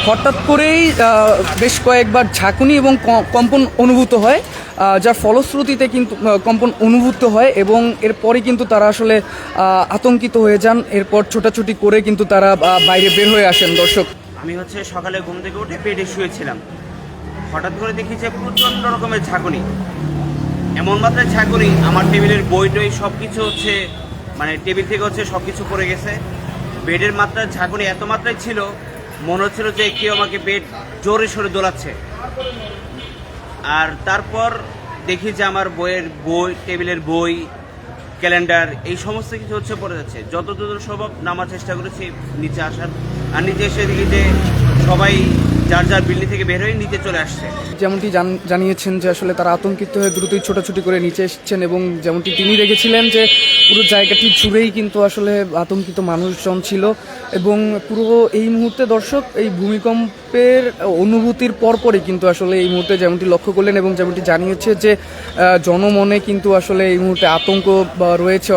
হঠাৎ করেই বেশ কয়েকবার ঝাঁকুনি এবং কম্পন অনুভূত হয়, যার ফলশ্রুতিতে কিন্তু কম্পন অনুভূত হয় এবং এরপরই কিন্তু তারা আসলে আতঙ্কিত হয়ে যান। এরপর ছোটাছুটি করে কিন্তু তারা বাইরে বের হয়ে আসেন। দর্শক, আমি সকালে ঘুম থেকে উঠে বেডে শুয়েছিলাম, হঠাৎ করে দেখি যে প্রচণ্ড রকমের ঝাঁকুনি, এমন মাত্রায় ঝাঁকুনি আমার টেবিলের বই টই সব কিছু মানে টেবিল থেকে সব কিছু পড়ে গেছে। বেডের মাত্রায় ঝাঁকুনি এত মাত্রায় ছিল, মনে হচ্ছিল যে কেউ আমাকে বেড জোরে সরে দোলাচ্ছে। আর তারপর দেখি যে আমার বই টেবিলের বই, ক্যালেন্ডার, এই সমস্ত কিছু পড়ে যাচ্ছে। যতদূর সম্ভব নামার চেষ্টা করেছি নিচে আসার, আর নিচে এসে দেখি যে সবাই যার যার বিল্ডিং থেকে বের হয়ে নিচে চলে আসছে। যেমনটি জানিয়েছেন যে আসলে তারা আতঙ্কিত হয়ে দ্রুতই ছোটাছুটি করে নিচে এসেছেন এবং যেমনটি তিনি দেখেছিলেন যে পুরো জায়গাটি জুড়েই কিন্তু আসলে আতঙ্কিত মানুষজন ছিল। এবং পুরো এই মুহূর্তে দর্শক, এই ভূমিকম্পের অনুভূতির পরপরই কিন্তু আসলে এই মুহূর্তে যেমনটি লক্ষ্য করলেন এবং যেমনটি জানিয়েছে যে জনমনে কিন্তু আসলে এই মুহূর্তে আতঙ্ক রয়েছে।